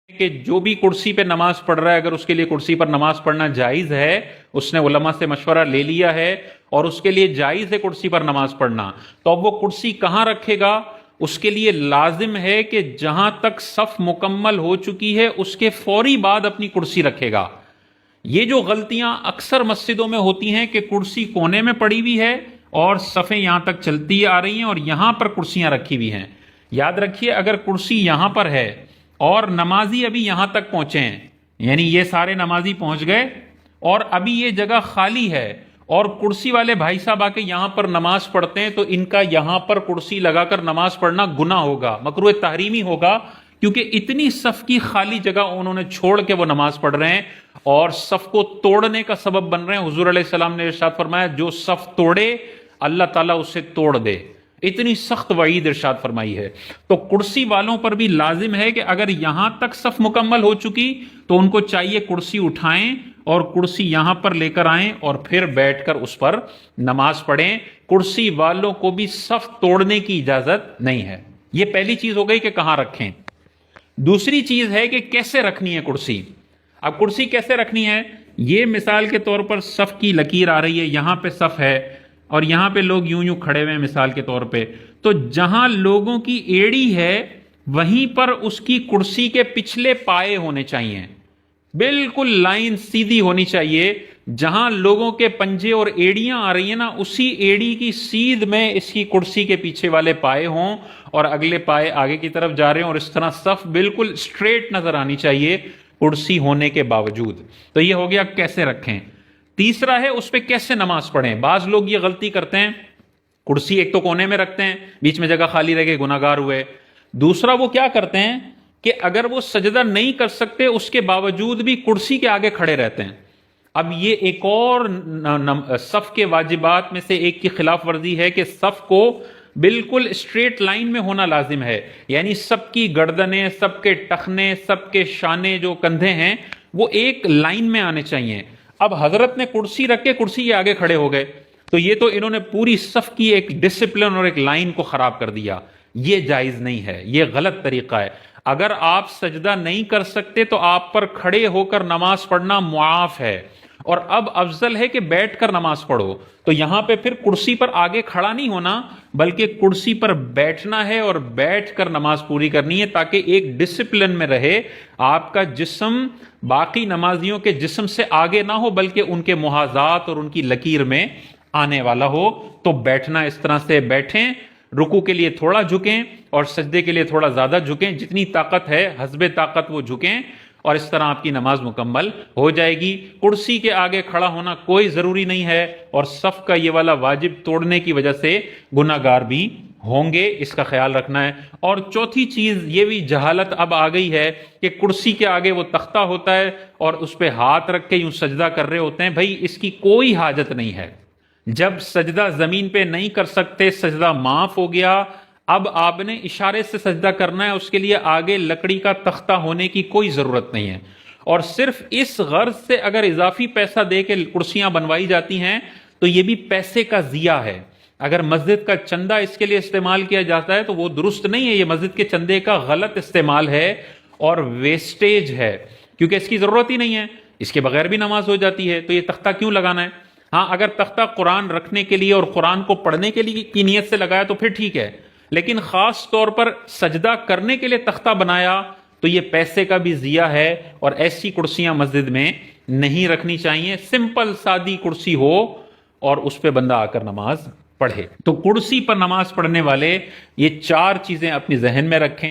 کہ جو بھی کرسی پہ نماز پڑھ رہا ہے اگر اس کے لیے کرسی پر نماز پڑھنا جائز ہے، اس نے علماء سے مشورہ لے لیا ہے اور اس کے لیے جائز ہے کرسی پر نماز پڑھنا، تو اب وہ کرسی کہاں رکھے گا؟ اس کے لیے لازم ہے کہ جہاں تک صف مکمل ہو چکی ہے اس کے فوری بعد اپنی کرسی رکھے گا۔ یہ جو غلطیاں اکثر مسجدوں میں ہوتی ہیں کہ کرسی کونے میں پڑی ہوئی ہے اور صفیں یہاں تک چلتی آ رہی ہیں اور یہاں پر کرسیاں رکھی ہوئی ہیں۔ یاد رکھیے اگر کرسی یہاں پر ہے اور نمازی ابھی یہاں تک پہنچے ہیں، یعنی یہ سارے نمازی پہنچ گئے اور ابھی یہ جگہ خالی ہے اور کرسی والے بھائی صاحب آ کے یہاں پر نماز پڑھتے ہیں، تو ان کا یہاں پر کرسی لگا کر نماز پڑھنا گناہ ہوگا، مکروہ تحریمی ہوگا، کیونکہ اتنی صف کی خالی جگہ انہوں نے چھوڑ کے وہ نماز پڑھ رہے ہیں اور صف کو توڑنے کا سبب بن رہے ہیں۔ حضور علیہ السلام نے ارشاد فرمایا جو صف توڑے اللہ تعالیٰ اسے توڑ دے، اتنی سخت وعید ارشاد فرمائی ہے۔ تو کرسی والوں پر بھی لازم ہے کہ اگر یہاں تک صف مکمل ہو چکی تو ان کو چاہیے کرسی اٹھائیں اور کرسی یہاں پر لے کر آئیں اور پھر بیٹھ کر اس پر نماز پڑھیں۔ کرسی والوں کو بھی صف توڑنے کی اجازت نہیں ہے۔ یہ پہلی چیز ہو گئی کہ کہاں رکھیں۔ دوسری چیز ہے کہ کیسے رکھنی ہے کرسی۔ اب کرسی کیسے رکھنی ہے؟ یہ مثال کے طور پر صف کی لکیر آ رہی ہے، یہاں پہ صف ہے اور یہاں پہ لوگ یوں یوں کھڑے ہوئے ہیں مثال کے طور پہ، تو جہاں لوگوں کی ایڑی ہے وہیں پر اس کی کرسی کے پچھلے پائے ہونے چاہیے، بالکل لائن سیدھی ہونی چاہیے۔ جہاں لوگوں کے پنجے اور ایڑیاں آ رہی ہیں نا، اسی ایڑی کی سیدھ میں اس کی کرسی کے پیچھے والے پائے ہوں اور اگلے پائے آگے کی طرف جا رہے ہیں اور اس طرح صف بالکل سٹریٹ نظر آنی چاہیے کرسی ہونے کے باوجود۔ تو یہ ہو گیا کیسے رکھیں۔ تیسرا ہے اس پہ کیسے نماز پڑھیں۔ بعض لوگ یہ غلطی کرتے ہیں، کرسی ایک تو کونے میں رکھتے ہیں، بیچ میں جگہ خالی رہ کے گناہگار ہوئے۔ دوسرا وہ کیا کرتے ہیں کہ اگر وہ سجدہ نہیں کر سکتے اس کے باوجود بھی کرسی کے آگے کھڑے رہتے ہیں۔ اب یہ ایک اور صف کے واجبات میں سے ایک کی خلاف ورزی ہے کہ صف کو بالکل اسٹریٹ لائن میں ہونا لازم ہے، یعنی سب کی گردنیں، سب کے ٹخنے، سب کے شانے جو کندھے ہیں وہ ایک لائن میں آنے چاہیے۔ اب حضرت نے کرسی رکھ کے کرسی کے آگے کھڑے ہو گئے تو یہ تو انہوں نے پوری صف کی ایک ڈسپلن اور ایک لائن کو خراب کر دیا۔ یہ جائز نہیں ہے، یہ غلط طریقہ ہے۔ اگر آپ سجدہ نہیں کر سکتے تو آپ پر کھڑے ہو کر نماز پڑھنا معاف ہے، اور اب افضل ہے کہ بیٹھ کر نماز پڑھو۔ تو یہاں پہ پھر کرسی پر آگے کھڑا نہیں ہونا بلکہ کرسی پر بیٹھنا ہے اور بیٹھ کر نماز پوری کرنی ہے، تاکہ ایک ڈسپلن میں رہے، آپ کا جسم باقی نمازیوں کے جسم سے آگے نہ ہو بلکہ ان کے محاذات اور ان کی لکیر میں آنے والا ہو۔ تو بیٹھنا اس طرح سے بیٹھیں، رکوع کے لیے تھوڑا جھکیں اور سجدے کے لیے تھوڑا زیادہ جھکیں، جتنی طاقت ہے حسب طاقت وہ جھکیں، اور اس طرح آپ کی نماز مکمل ہو جائے گی۔ کرسی کے آگے کھڑا ہونا کوئی ضروری نہیں ہے، اور صف کا یہ والا واجب توڑنے کی وجہ سے گناہگار بھی ہوں گے، اس کا خیال رکھنا ہے۔ اور چوتھی چیز یہ بھی جہالت اب آ گئی ہے کہ کرسی کے آگے وہ تختہ ہوتا ہے اور اس پہ ہاتھ رکھ کے یوں سجدہ کر رہے ہوتے ہیں۔ بھائی اس کی کوئی حاجت نہیں ہے۔ جب سجدہ زمین پہ نہیں کر سکتے، سجدہ معاف ہو گیا، اب آپ نے اشارے سے سجدہ کرنا ہے، اس کے لیے آگے لکڑی کا تختہ ہونے کی کوئی ضرورت نہیں ہے۔ اور صرف اس غرض سے اگر اضافی پیسہ دے کے کرسیاں بنوائی جاتی ہیں تو یہ بھی پیسے کا ضیاع ہے۔ اگر مسجد کا چندہ اس کے لیے استعمال کیا جاتا ہے تو وہ درست نہیں ہے، یہ مسجد کے چندے کا غلط استعمال ہے اور ویسٹیج ہے، کیونکہ اس کی ضرورت ہی نہیں ہے، اس کے بغیر بھی نماز ہو جاتی ہے، تو یہ تختہ کیوں لگانا ہے؟ ہاں اگر تختہ قرآن رکھنے کے لیے اور قرآن کو پڑھنے کے لیے کی نیت سے لگایا تو پھر ٹھیک ہے، لیکن خاص طور پر سجدہ کرنے کے لیے تختہ بنایا تو یہ پیسے کا بھی ضیاع ہے، اور ایسی کرسیاں مسجد میں نہیں رکھنی چاہیے۔ سمپل سادی کرسی ہو اور اس پہ بندہ آ کر نماز پڑھے۔ تو کرسی پر نماز پڑھنے والے یہ چار چیزیں اپنی ذہن میں رکھیں۔